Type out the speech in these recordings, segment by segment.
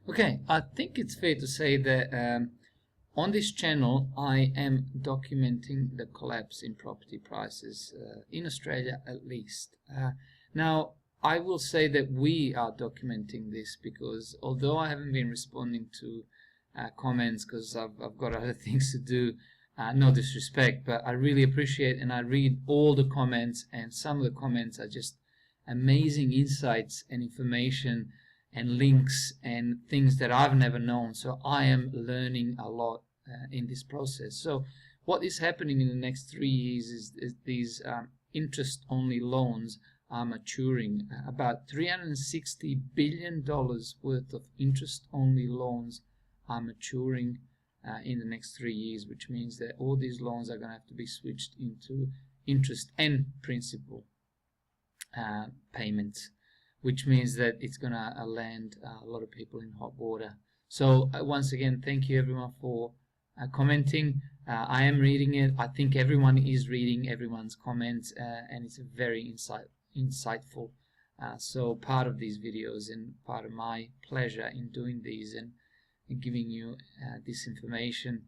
Okay, I think it's fair to say that on this channel I am documenting the collapse in property prices in Australia at least. Now, I will say that we are documenting this because although I haven't been responding to comments because I've got other things to do, no disrespect, but I really appreciate and I read all the comments, and some of the comments are just amazing insights and information and links and things that I've never known. So I am learning a lot in this process. So what is happening in the next 3 years is these interest-only loans are maturing. About $360 billion worth of interest-only loans are maturing in the next 3 years, which means that all these loans are going to have to be switched into interest and principal payments, which means that it's going to land a lot of people in hot water. So once again, thank you everyone for commenting. I am reading it. I think everyone is reading everyone's comments, and it's very insightful. So part of these videos and part of my pleasure in doing these and giving you this information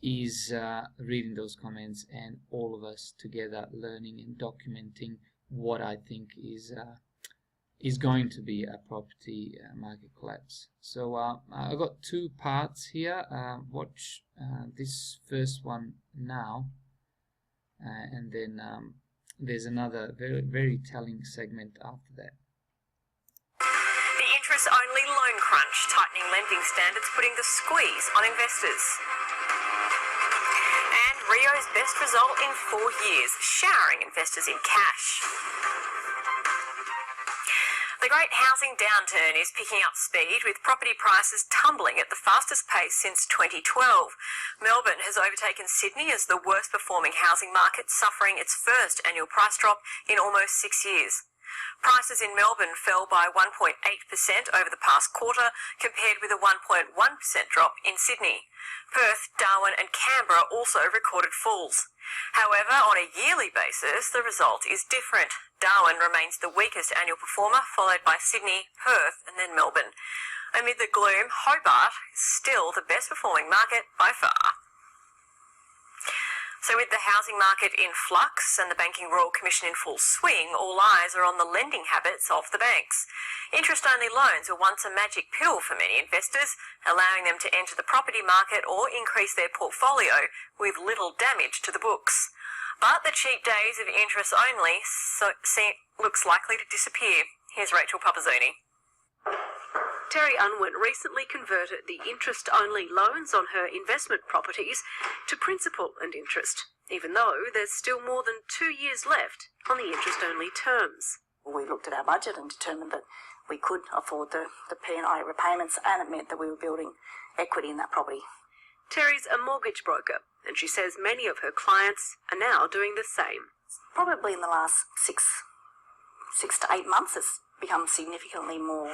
is reading those comments and all of us together learning and documenting what I think is going to be a property market collapse. So I've got two parts here. Watch this first one now, and then there's another very telling segment after that. The interest-only loan crunch, tightening lending standards, putting the squeeze on investors. And Rio's best result in 4 years, showering investors in cash. The great housing downturn is picking up speed, with property prices tumbling at the fastest pace since 2012. Melbourne has overtaken Sydney as the worst performing housing market, suffering its first annual price drop in almost 6 years. Prices in Melbourne fell by 1.8% over the past quarter, compared with a 1.1% drop in Sydney. Perth, Darwin and Canberra also recorded falls. However, on a yearly basis, the result is different. Darwin remains the weakest annual performer, followed by Sydney, Perth and then Melbourne. Amid the gloom, Hobart is still the best performing market by far. So with the housing market in flux and the Banking Royal Commission in full swing, all eyes are on the lending habits of the banks. Interest-only loans were once a magic pill for many investors, allowing them to enter the property market or increase their portfolio with little damage to the books. But the cheap days of interest-only looks likely to disappear. Here's Rachel Papazzoni. Terry Unwin recently converted the interest-only loans on her investment properties to principal and interest, even though there's still more than 2 years left on the interest-only terms. We looked at our budget and determined that we could afford the P&I repayments, and it meant that we were building equity in that property. Terry's a mortgage broker, and she says many of her clients are now doing the same. Probably in the last six to 8 months, it's become significantly more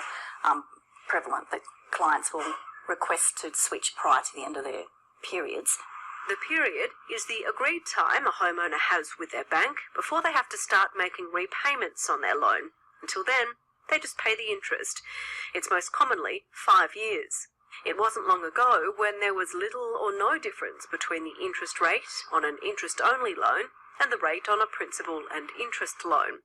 prevalent that clients will request to switch prior to the end of their periods. The period is the agreed time a homeowner has with their bank before they have to start making repayments on their loan. Until then, they just pay the interest. It's most commonly 5 years. It wasn't long ago when there was little or no difference between the interest rate on an interest-only loan and the rate on a principal and interest loan.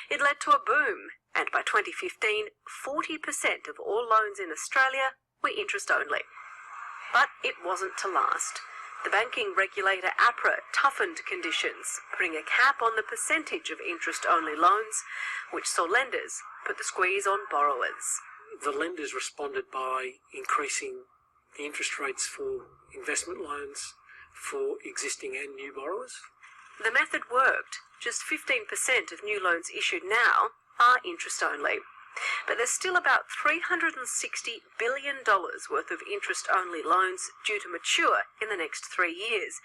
It led to a boom, and by 2015, 40% of all loans in Australia were interest-only. But it wasn't to last. The banking regulator APRA toughened conditions, putting a cap on the percentage of interest-only loans, which saw lenders put the squeeze on borrowers. The lenders responded by increasing the interest rates for investment loans for existing and new borrowers. The method worked. Just 15% of new loans issued now are interest-only. But there's still about $360 billion worth of interest-only loans due to mature in the next 3 years.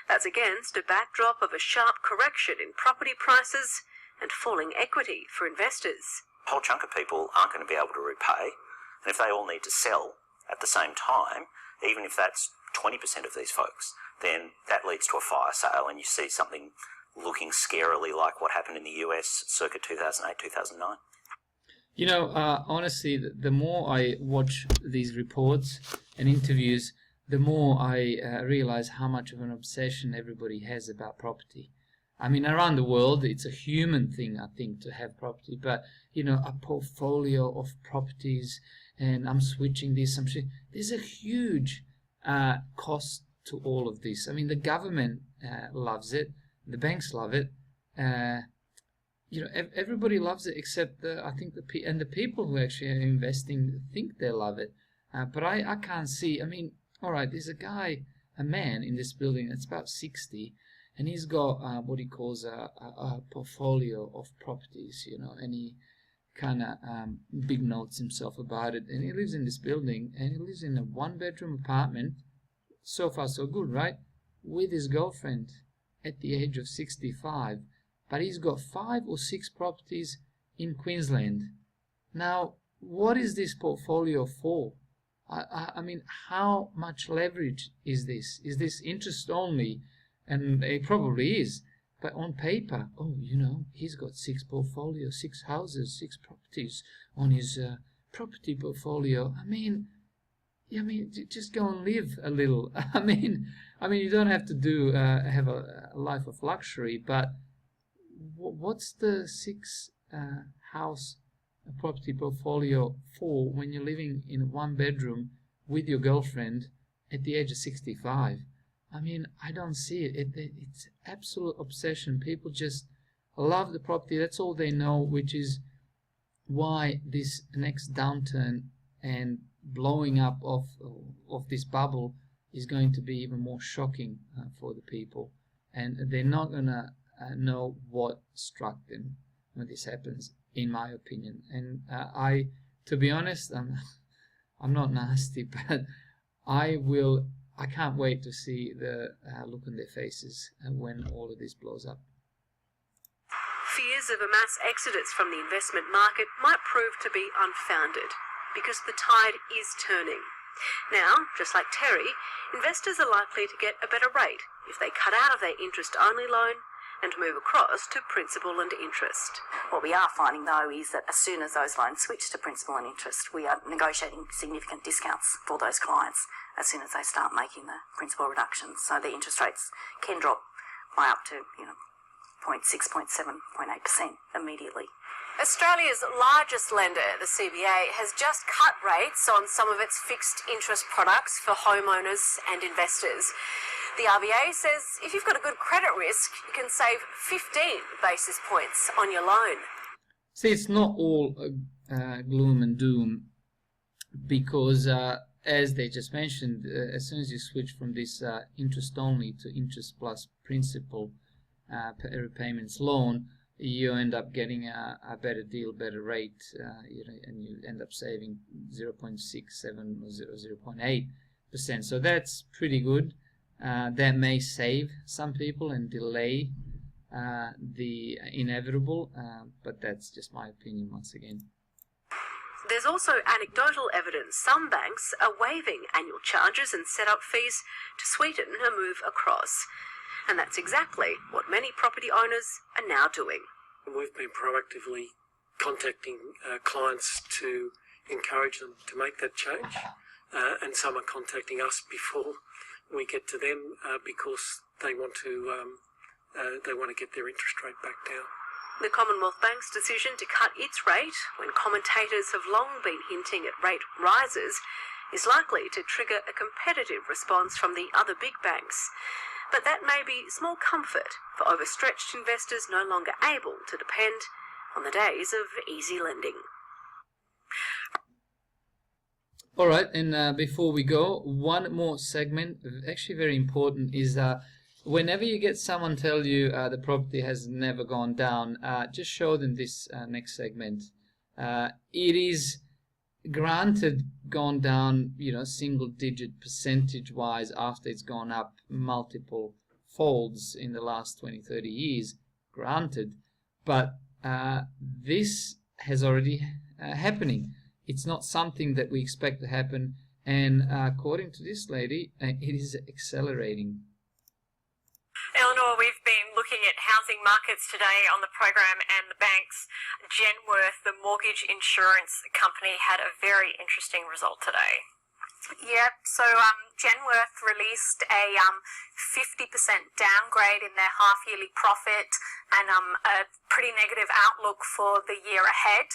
That's against a backdrop of a sharp correction in property prices and falling equity for investors. A whole chunk of people aren't going to be able to repay, and if they all need to sell at the same time, even if that's 20% of these folks, then that leads to a fire sale, and you see something looking scarily like what happened in the US circa 2008-2009. You know, honestly, the more I watch these reports and interviews, the more I realize how much of an obsession everybody has about property. I mean, around the world, it's a human thing, I think, to have property. But, you know, a portfolio of properties, and I'm switching this, there's a huge cost to all of this. I mean, the government loves it. The banks love it. You know, everybody loves it except I think the people who actually are investing think they love it. But I can't see. I mean, all right, there's a man in this building that's about 60, and he's got what he calls a portfolio of properties, you know, and he kind of big notes himself about it. And he lives in this building, and he lives in a 1-bedroom apartment. So far, so good, right? With his girlfriend at the age of 65. But he's got 5 or 6 properties in Queensland. Now, what is this portfolio for? I mean, how much leverage is this? Is this interest only? And it probably is. But on paper, oh, you know, he's got 6 portfolios, 6 houses, 6 properties on his property portfolio. I mean, just go and live a little. I mean, you don't have to have a life of luxury, but what's the 6 house property portfolio for when you're living in a 1-bedroom with your girlfriend at the age of 65? I mean, I don't see it. It's absolute obsession. People just love the property. That's all they know, which is why this next downturn and blowing up of this bubble is going to be even more shocking for the people. And they're not going to know what struck them when this happens, in my opinion. And to be honest, I'm not nasty, but I can't wait to see the look on their faces when all of this blows up. Fears of a mass exodus from the investment market might prove to be unfounded because the tide is turning. Now, just like Terry, investors are likely to get a better rate if they cut out of their interest-only loan and move across to principal and interest. What we are finding, though, is that as soon as those loans switch to principal and interest, we are negotiating significant discounts for those clients as soon as they start making the principal reductions. So the interest rates can drop by up to, 0.6, 0.7, 0.8% immediately. Australia's largest lender, the CBA, has just cut rates on some of its fixed interest products for homeowners and investors. The RBA says if you've got a good credit risk, you can save 15 basis points on your loan. See, it's not all gloom and doom, because as they just mentioned, as soon as you switch from this interest only to interest plus principal repayments loan, you end up getting a better deal, better rate, and you end up saving 0.67 or 0.8%. So that's pretty good. That may save some people and delay the inevitable, but that's just my opinion once again. There's also anecdotal evidence some banks are waiving annual charges and set-up fees to sweeten a move across. And that's exactly what many property owners are now doing. We've been proactively contacting clients to encourage them to make that change, and some are contacting us before we get to them because they want to get their interest rate back down. The Commonwealth Bank's decision to cut its rate, when commentators have long been hinting at rate rises, is likely to trigger a competitive response from the other big banks. But that may be small comfort for overstretched investors no longer able to depend on the days of easy lending. All right, and before we go, one more segment, actually very important, is whenever you get someone tell you the property has never gone down, just show them this next segment. It is granted gone down, single-digit percentage-wise after it's gone up multiple folds in the last 20, 30 years, granted, but this has already happening. It's not something that we expect to happen, and according to this lady, it is accelerating. Eleanor, we've been looking looking at housing markets today on the program and the banks. Genworth, the mortgage insurance company, had a very interesting result today. Yep, so Genworth released a 50% downgrade in their half-yearly profit and a pretty negative outlook for the year ahead.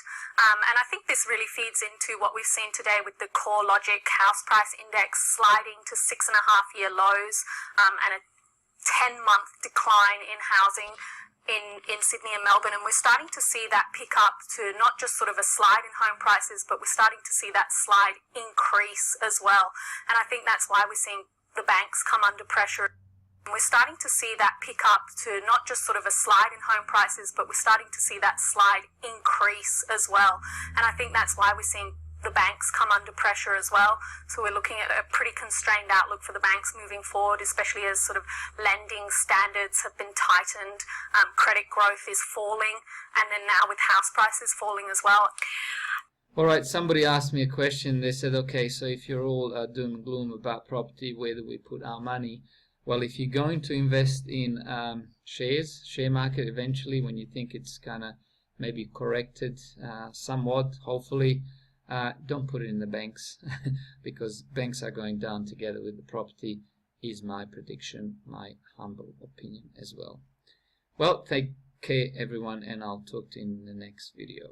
And I think this really feeds into what we've seen today with the CoreLogic house price index sliding to 6.5-year lows and a 10-month decline in housing in Sydney and Melbourne, and we're starting to see that pick up to not just sort of a slide in home prices, but we're starting to see that slide increase as well. And I think that's why we're seeing the banks come under pressure. And we're starting to see that pick up to not just sort of a slide in home prices, but we're starting to see that slide increase as well. And I think that's why we're seeing the banks come under pressure as well. So we're looking at a pretty constrained outlook for the banks moving forward, especially as sort of lending standards have been tightened, credit growth is falling, and then now with house prices falling as well. All right, somebody asked me a question. They said, okay, so if you're all doom and gloom about property, where do we put our money? Well, if you're going to invest in share market eventually, when you think it's kind of maybe corrected somewhat, hopefully, don't put it in the banks because banks are going down together with the property, is my prediction, my humble opinion as well. Well, take care everyone, and I'll talk to you in the next video.